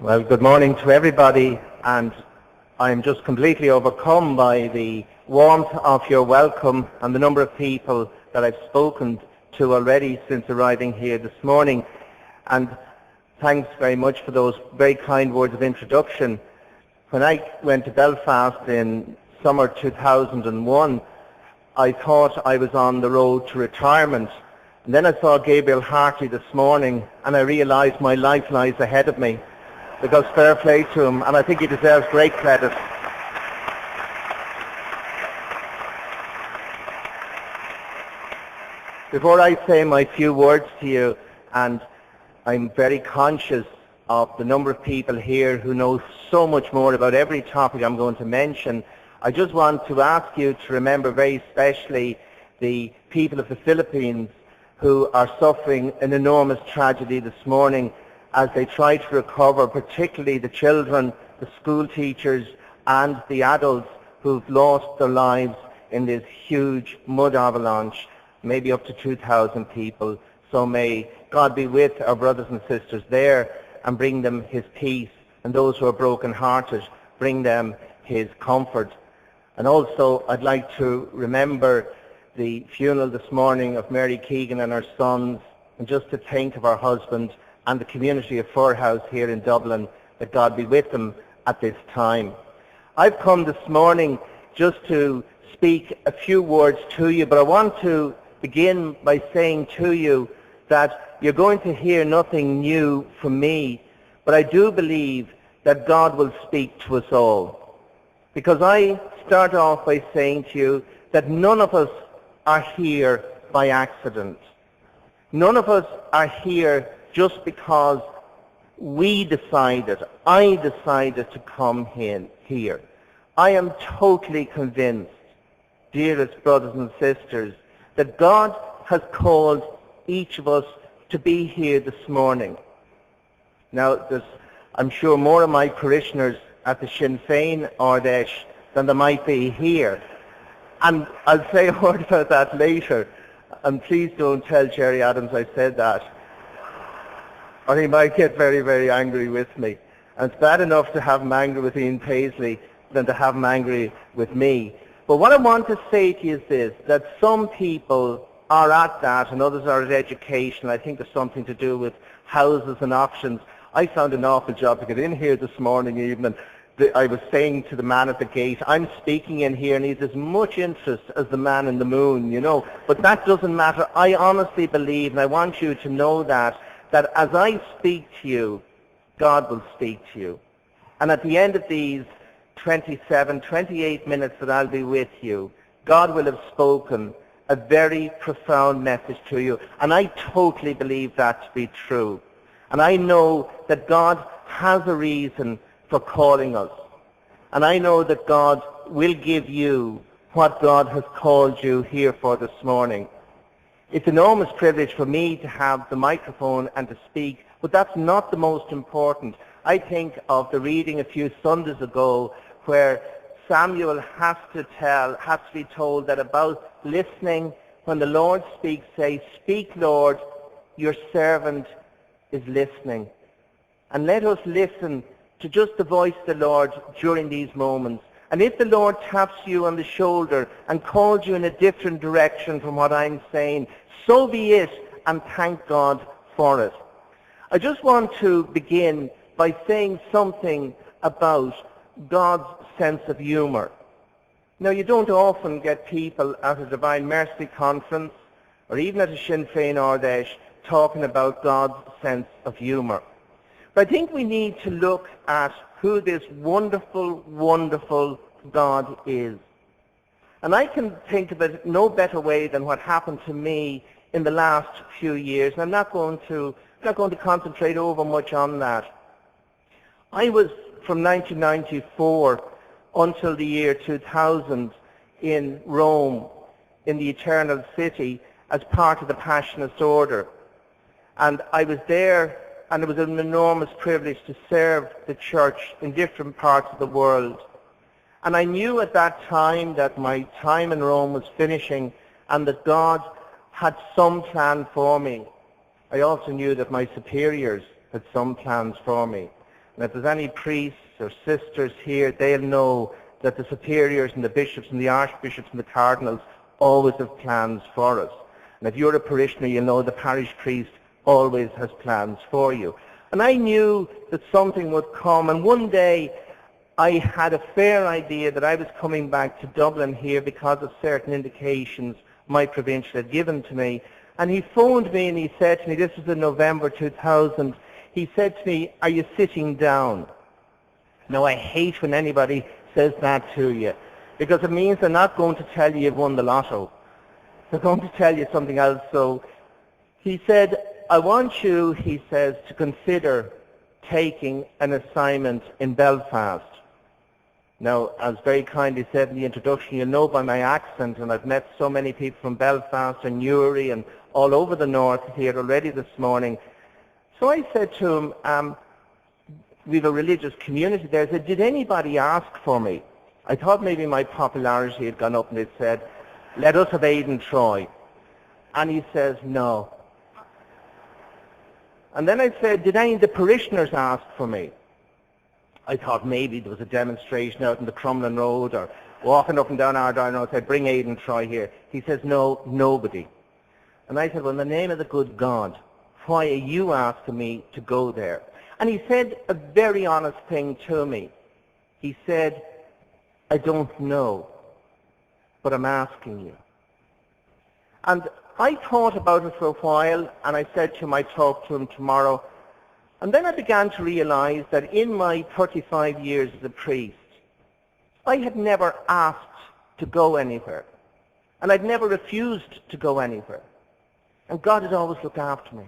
Well, good morning to everybody, and I'm just completely overcome by the warmth of your welcome and the number of people that I've spoken to already since arriving here this morning. And thanks very much for those very kind words of introduction. When I went to Belfast in summer 2001, I thought I was on the road to retirement. And then I saw Gabriel Hartley this morning, and I realised my life lies ahead of me. Because fair play to him, and I think he deserves great credit. Before I say my few words to you, and I'm very conscious of the number of people here who know so much more about every topic I'm going to mention, I just want to ask you to remember very especially the people of the Philippines who are suffering an enormous tragedy this morning as they try to recover, particularly the children, the school teachers and the adults who've lost their lives in this huge mud avalanche, maybe up to 2,000 people. So may God be with our brothers and sisters there and bring them his peace, and those who are broken-hearted, bring them his comfort. And also I'd like to remember the funeral this morning of Mary Keegan and her sons, and just to think of her husband and the community of Fr House here in Dublin, that God be with them at this time. I've come this morning just to speak a few words to you, but I want to begin by saying to you that you're going to hear nothing new from me, but I do believe that God will speak to us all. Because I start off by saying to you that none of us are here by accident. None of us are here just because I decided to come here. I am totally convinced, dearest brothers and sisters, that God has called each of us to be here this morning. Now, there's, I'm sure, more of my parishioners at the Sinn Féin RDS than there might be here. And I'll say a word about that later. And please don't tell Jerry Adams I said that, or he might get very, very angry with me. And it's bad enough to have him angry with Ian Paisley than to have him angry with me. But what I want to say to you is this, that some people are at that and others are at education. I think there's something to do with houses and options. I found an awful job to get in here this morning even. I was saying to the man at the gate, I'm speaking in here and he's as much interest as the man in the moon, you know. But that doesn't matter. I honestly believe, and I want you to know that as I speak to you, God will speak to you. And at the end of these 28 minutes that I'll be with you, God will have spoken a very profound message to you. And I totally believe that to be true. And I know that God has a reason for calling us. And I know that God will give you what God has called you here for this morning. It's an enormous privilege for me to have the microphone and to speak, but that's not the most important. I think of the reading a few Sundays ago where Samuel has to be told that about listening. When the Lord speaks, say, "Speak, Lord, your servant is listening." And let us listen to just the voice of the Lord during these moments. And if the Lord taps you on the shoulder and calls you in a different direction from what I'm saying, so be it, and thank God for it. I just want to begin by saying something about God's sense of humor. Now, you don't often get people at a Divine Mercy conference or even at a Sinn Féin RDS talking about God's sense of humor. But I think we need to look at who this wonderful, wonderful God is. And I can think of it no better way than what happened to me in the last few years. And I'm not going to concentrate over much on that. I was from 1994 until the year 2000 in Rome, in the Eternal City, as part of the Passionist Order. And I was there, and it was an enormous privilege to serve the church in different parts of the world. And I knew at that time that my time in Rome was finishing and that God had some plan for me. I also knew that my superiors had some plans for me. And if there's any priests or sisters here, they'll know that the superiors and the bishops and the archbishops and the cardinals always have plans for us. And if you're a parishioner, you'll know the parish priest always has plans for you. And I knew that something would come, and one day I had a fair idea that I was coming back to Dublin here because of certain indications my provincial had given to me. And he phoned me and he said to me, this was in November 2000, he said to me, are you sitting down? Now I hate when anybody says that to you, because it means they're not going to tell you you've won the lotto. They're going to tell you something else. So he said, I want you, he says, to consider taking an assignment in Belfast. Now, as very kindly said in the introduction, you'll know by my accent, and I've met so many people from Belfast and Newry and all over the north here already this morning. So I said to him, we have a religious community there. I said, did anybody ask for me? I thought maybe my popularity had gone up and they'd said, let us have Aidan Troy. And he says, no. And then I said, did any of the parishioners ask for me? I thought maybe there was a demonstration out in the Crumlin Road or walking up and down Ardine Road. I said, bring Aidan Troy here. He says, no, nobody. And I said, well, in the name of the good God, why are you asking me to go there? And he said a very honest thing to me. He said, I don't know, but I'm asking you. And I thought about it for a while, and I said to him, I'd talk to him tomorrow. And then I began to realize that in my 35 years as a priest, I had never asked to go anywhere. And I'd never refused to go anywhere. And God had always looked after me.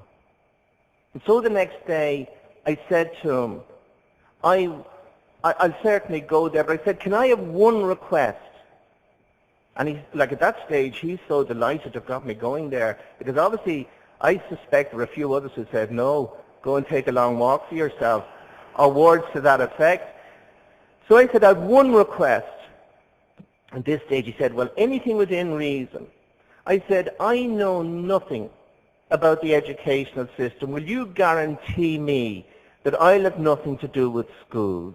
And so the next day, I said to him, I'll certainly go there, but I said, can I have one request? And he, like at that stage, he's so delighted to have got me going there, because obviously I suspect there were a few others who said, no, go and take a long walk for yourself, or words to that effect. So I said, I have one request. At this stage he said, well, anything within reason. I said, I know nothing about the educational system. Will you guarantee me that I'll have nothing to do with schools?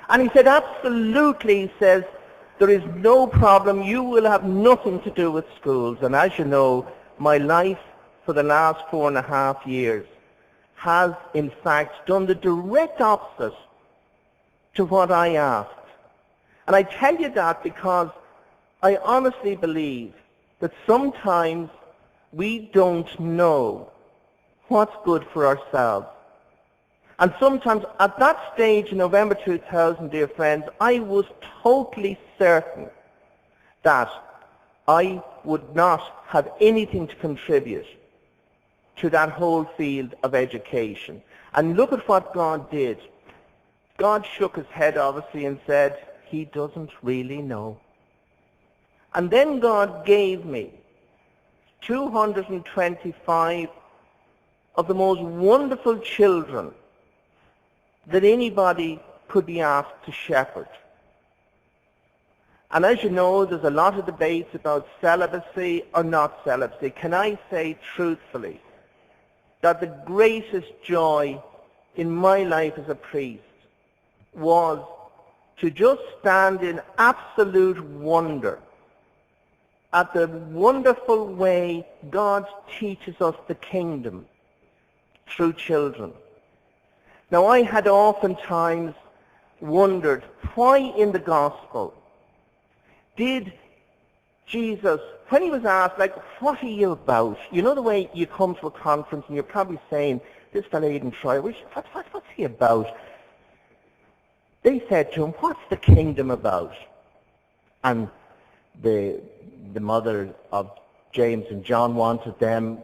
And he said, absolutely. He says, there is no problem. You will have nothing to do with schools. And as you know, my life for the last 4.5 years has, in fact, done the direct opposite to what I asked. And I tell you that because I honestly believe that sometimes we don't know what's good for ourselves. And sometimes at that stage in November 2000, dear friends, I was totally certain that I would not have anything to contribute to that whole field of education. And look at what God did. God shook his head, obviously, and said, he doesn't really know. And then God gave me 225 of the most wonderful children that anybody could be asked to shepherd. And as you know, there's a lot of debates about celibacy or not celibacy. Can I say truthfully that the greatest joy in my life as a priest was to just stand in absolute wonder at the wonderful way God teaches us the kingdom through children. Now, I had oftentimes wondered why in the gospel did Jesus, when he was asked, like, what are you about? You know the way you come to a conference and you're probably saying, this fellow Aidan Troy, what's he about? They said to him, what's the kingdom about? And the mother of James and John wanted them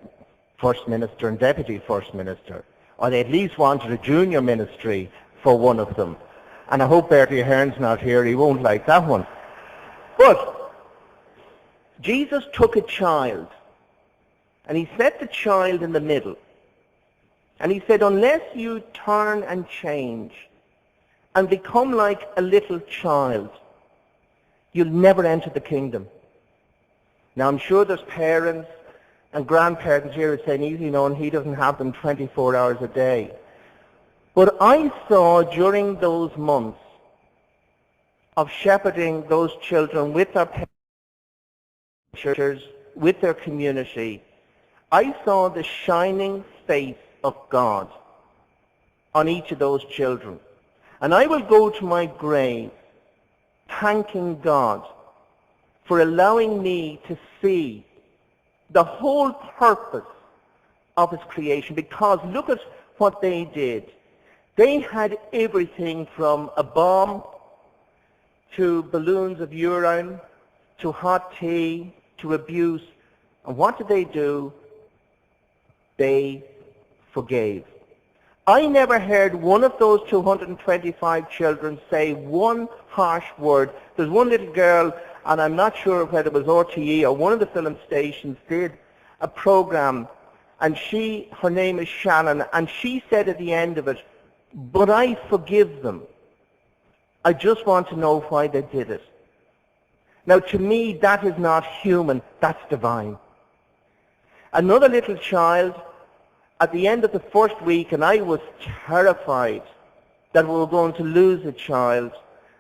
first minister and deputy first minister. Or they at least wanted a junior ministry for one of them. And I hope Bertie Ahern's not here, he won't like that one. But Jesus took a child, and he set the child in the middle. And he said, unless you turn and change and become like a little child, you'll never enter the kingdom. Now, I'm sure there's parents and grandparents here are saying, easy, no, and he doesn't have them 24 hours a day. But I saw during those months of shepherding those children with their parents, with their community, I saw the shining face of God on each of those children. And I will go to my grave thanking God for allowing me to see the whole purpose of his creation, because look at what they did. They had everything from a bomb to balloons of urine to hot tea to abuse. And what did they do? They forgave. I never heard one of those 225 children say one harsh word. There's one little girl, and I'm not sure whether it was RTE or one of the film stations, did a program, and her name is Shannon, and she said at the end of it, "But I forgive them. I just want to know why they did it." Now to me, that is not human, that's divine. Another little child, at the end of the first week, and I was terrified that we were going to lose a child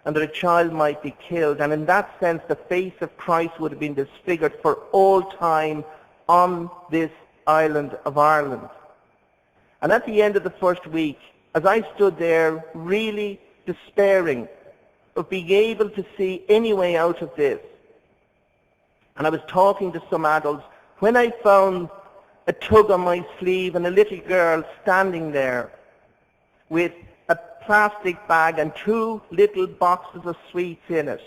and that a child might be killed, and in that sense the face of Christ would have been disfigured for all time on this island of Ireland. And at the end of the first week, as I stood there really despairing of being able to see any way out of this, and I was talking to some adults, when I found a tug on my sleeve and a little girl standing there with a plastic bag and 2 little boxes of sweets in it,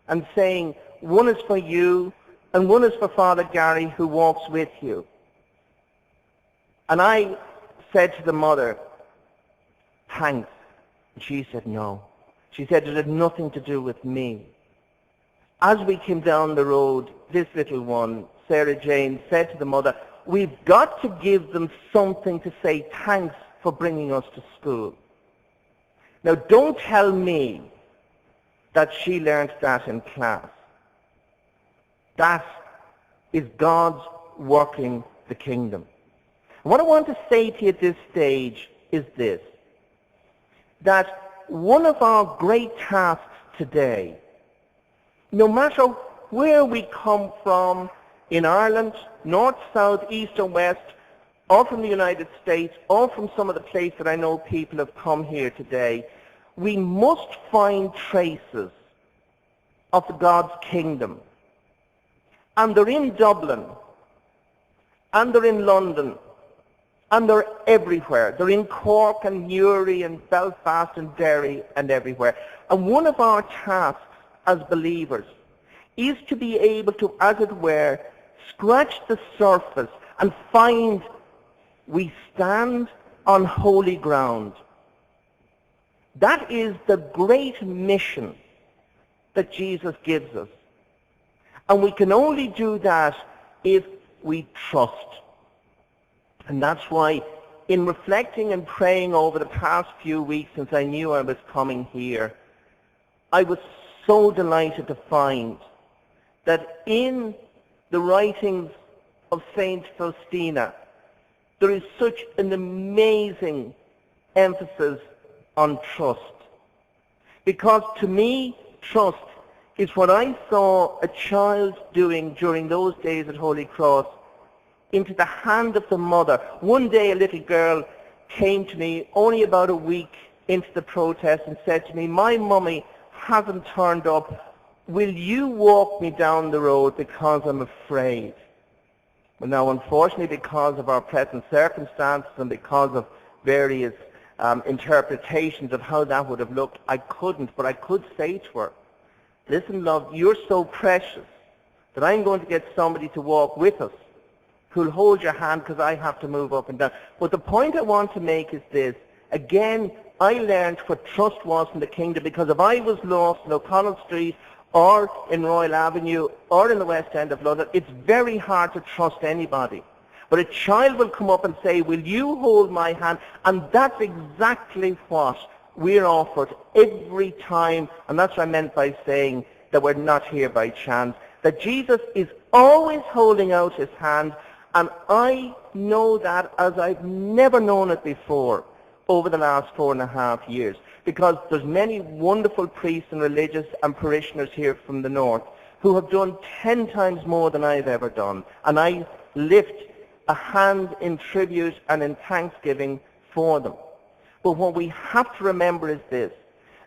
and saying, "One is for you and one is for Father Gary who walks with you." And I said to the mother, "Thanks." And she said no. She said it had nothing to do with me. As we came down the road, this little one, Sarah Jane, said to the mother, "We've got to give them something to say thanks for bringing us to school." Now don't tell me that she learned that in class. That is God's working the kingdom. And what I want to say to you at this stage is this, that one of our great tasks today, no matter where we come from in Ireland, north, south, east or west, or from the United States, or from some of the places that I know people have come here today, we must find traces of God's kingdom. And they're in Dublin, and they're in London, and they're everywhere. They're in Cork and Newry and Belfast and Derry and everywhere. And one of our tasks as believers is to be able to, as it were, scratch the surface and find we stand on holy ground. That is the great mission that Jesus gives us. And we can only do that if we trust. And that's why in reflecting and praying over the past few weeks since I knew I was coming here, I was so delighted to find that in the writings of Saint Faustina, there is such an amazing emphasis on trust. Because to me, trust is what I saw a child doing during those days at Holy Cross into the hand of the mother. One day a little girl came to me only about a week into the protest and said to me, "My mummy hasn't turned up. Will you walk me down the road because I'm afraid?" Well, now, unfortunately, because of our present circumstances and because of various interpretations of how that would have looked, I couldn't, but I could say to her, "Listen, love, you're so precious that I'm going to get somebody to walk with us who'll hold your hand because I have to move up and down." But the point I want to make is this. Again, I learned what trust was in the kingdom, because if I was lost in O'Connell Street or in Royal Avenue or in the West End of London, it's very hard to trust anybody. But a child will come up and say, "Will you hold my hand?" And that's exactly what we're offered every time. And that's what I meant by saying that we're not here by chance. That Jesus is always holding out his hand. And I know that as I've never known it before. over the last 4.5 years, because there's many wonderful priests and religious and parishioners here from the north who have done 10 times more than I've ever done. And I lift a hand in tribute and in thanksgiving for them. But what we have to remember is this,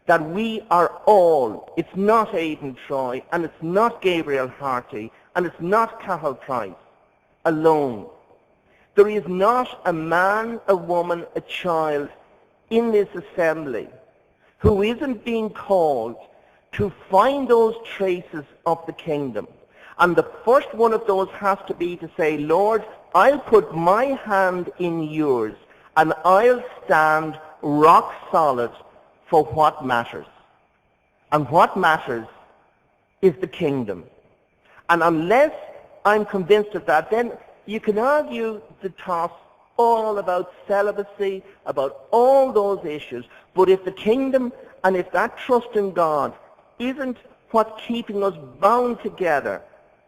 that we are all, it's not Aidan Troy, and it's not Gabriel Harty, and it's not Cathal Price alone. There is not a man, a woman, a child in this assembly who isn't being called to find those traces of the kingdom. And the first one of those has to be to say, Lord, I'll put my hand in yours and I'll stand rock solid for what matters. And what matters is the kingdom. And unless I'm convinced of that, then you can argue the toss all about celibacy, about all those issues. But if the kingdom and if that trust in God isn't what's keeping us bound together,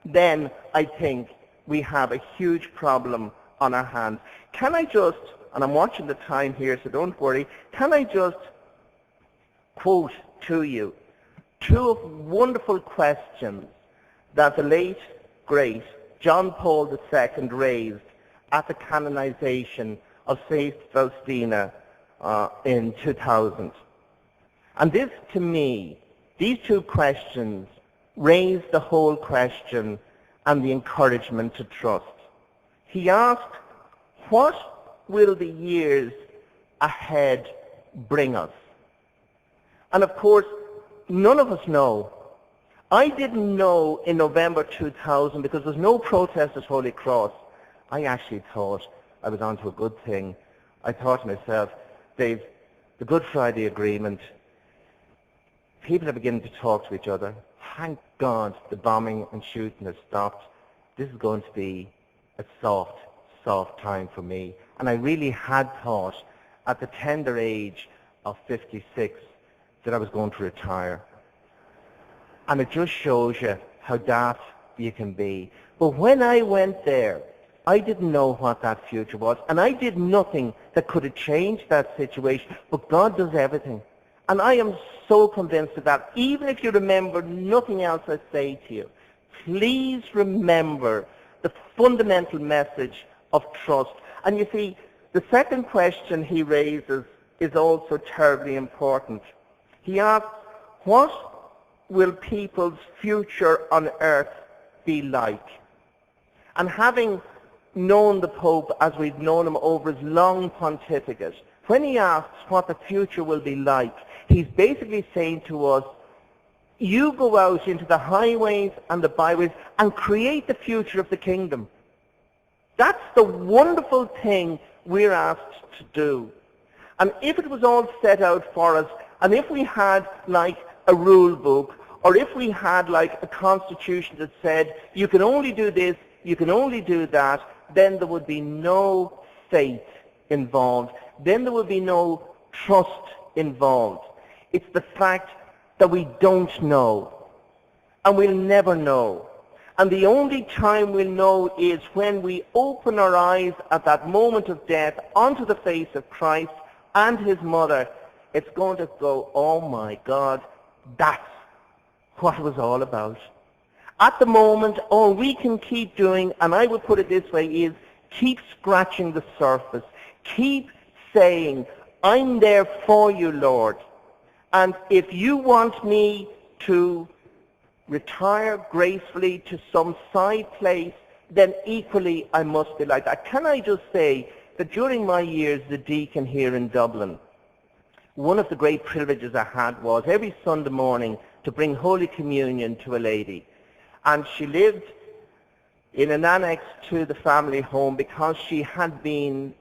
then I think we have a huge problem on our hands. Can I just, and I'm watching the time here, so don't worry, can I just quote to you two wonderful questions that the late, great John Paul II raised at the canonization of St. Faustina in 2000. And this, to me, these two questions raise the whole question and the encouragement to trust. He asked, what will the years ahead bring us? And of course, none of us know. I didn't know in November 2000 because there was no protest at Holy Cross. I actually thought I was onto a good thing. I thought to myself, Dave, the Good Friday Agreement, people are beginning to talk to each other. Thank God the bombing and shooting has stopped. This is going to be a soft, soft time for me. And I really had thought at the tender age of 56 that I was going to retire. And it just shows you how daft you can be. But when I went there, I didn't know what that future was, and I did nothing that could have changed that situation. But God does everything. And I am so convinced of that. Even if you remember nothing else I say to you, please remember the fundamental message of trust. And you see, the second question he raises is also terribly important. He asks, what will people's future on earth be like? And having known the Pope as we've known him over his long pontificate, when he asks what the future will be like, he's basically saying to us, you go out into the highways and the byways and create the future of the kingdom. That's the wonderful thing we're asked to do. And if it was all set out for us, and if we had like a rule book, or if we had like a constitution that said, you can only do this, you can only do that, then there would be no faith involved. Then there would be no trust involved. It's the fact that we don't know, and we'll never know. And the only time we'll know is when we open our eyes at that moment of death onto the face of Christ and his mother. It's going to go, oh my God, that's what it was all about. At the moment, all we can keep doing, and I would put it this way, is keep scratching the surface. Keep saying, I'm there for you, Lord. And if you want me to retire gracefully to some side place, then equally I must be like that. Can I just say that during my years as a deacon here in Dublin, one of the great privileges I had was every Sunday morning to bring Holy Communion to a lady. And she lived in an annex to the family home because she had been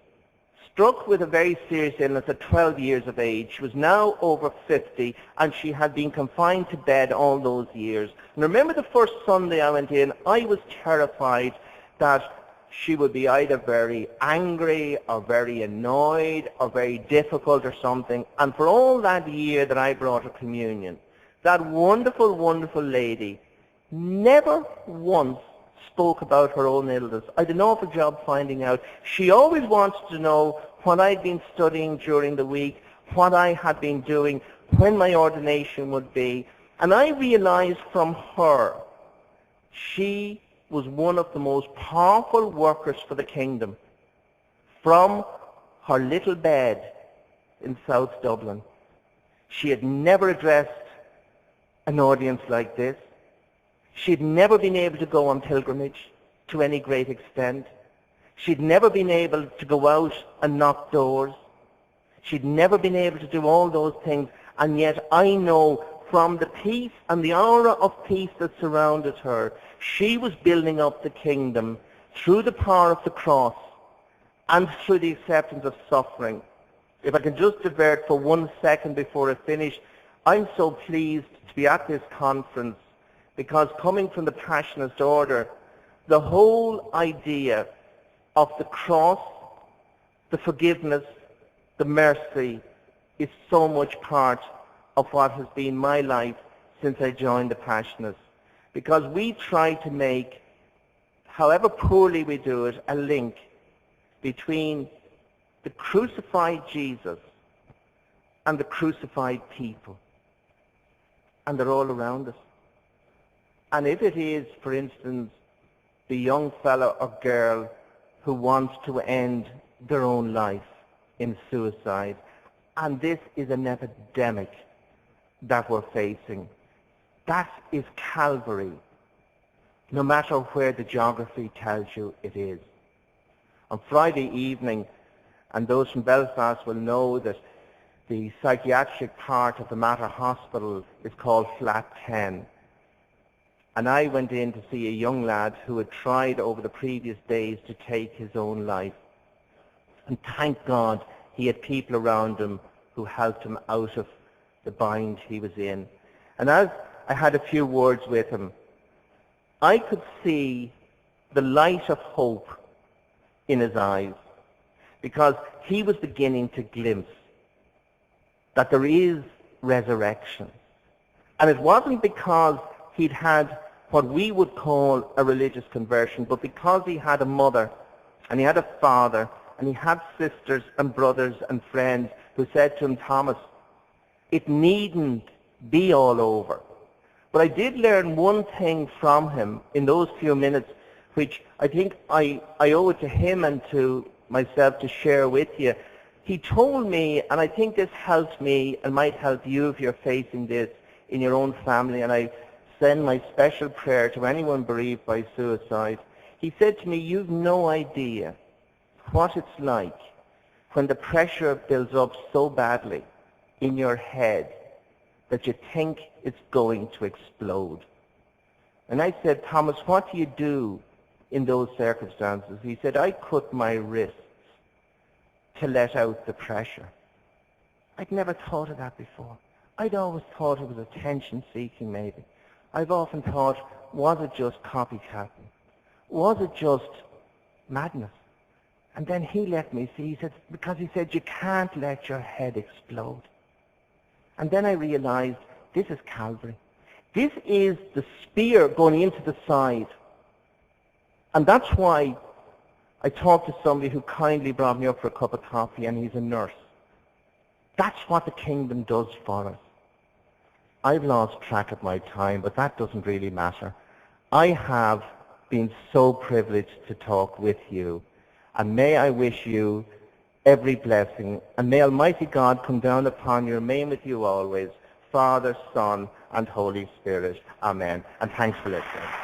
struck with a very serious illness at 12 years of age. She was now over 50, and she had been confined to bed all those years. And remember the first Sunday I went in, I was terrified that she would be either very angry or very annoyed or very difficult or something. And for all that year that I brought her communion, that wonderful, wonderful lady never once spoke about her own illness. I had an awful job finding out. She always wanted to know what I'd been studying during the week, what I had been doing, when my ordination would be. And I realized from her, she was one of the most powerful workers for the kingdom. From her little bed in South Dublin, she had never addressed an audience like this. She'd never been able to go on pilgrimage to any great extent. She'd never been able to go out and knock doors. She'd never been able to do all those things. And yet I know from the peace and the aura of peace that surrounded her, she was building up the kingdom through the power of the cross and through the acceptance of suffering. If I can just divert for 1 second before I finish, I'm so pleased to be at this conference because coming from the Passionist order, the whole idea of the cross, the forgiveness, the mercy is so much part of what has been my life since I joined the Passionists. Because we try to make, however poorly we do it, a link between the crucified Jesus and the crucified people. And they're all around us. And if it is, for instance, the young fellow or girl who wants to end their own life in suicide, and this is an epidemic that we're facing, that is Calvary, no matter where the geography tells you it is. On Friday evening, and those from Belfast will know that the psychiatric part of the Mater Hospital is called Flat 10. And I went in to see a young lad who had tried over the previous days to take his own life. And thank God he had people around him who helped him out of the bind he was in. And as I had a few words with him, I could see the light of hope in his eyes, because he was beginning to glimpse that there is resurrection. And it wasn't because he'd had what we would call a religious conversion, but because he had a mother and he had a father and he had sisters and brothers and friends who said to him, Thomas, it needn't be all over. But I did learn one thing from him in those few minutes, which I think I owe it to him and to myself to share with you. He told me, and I think this helps me and might help you if you're facing this in your own family, and I send my special prayer to anyone bereaved by suicide. He said to me, you've no idea what it's like when the pressure builds up so badly in your head that you think it's going to explode. And I said, Thomas, what do you do in those circumstances? He said, I cut my wrists to let out the pressure. I'd never thought of that before. I'd always thought it was attention-seeking maybe. I've often thought, was it just copycatting? Was it just madness? And then he let me see, he said, because he said, you can't let your head explode. And then I realized, this is Calvary. This is the spear going into the side. And that's why I talked to somebody who kindly brought me up for a cup of coffee, and he's a nurse. That's what the kingdom does for us. I've lost track of my time, but that doesn't really matter. I have been so privileged to talk with you, and may I wish you every blessing, and may Almighty God come down upon you, remain with you always, Father, Son, and Holy Spirit. Amen. And thanks for listening.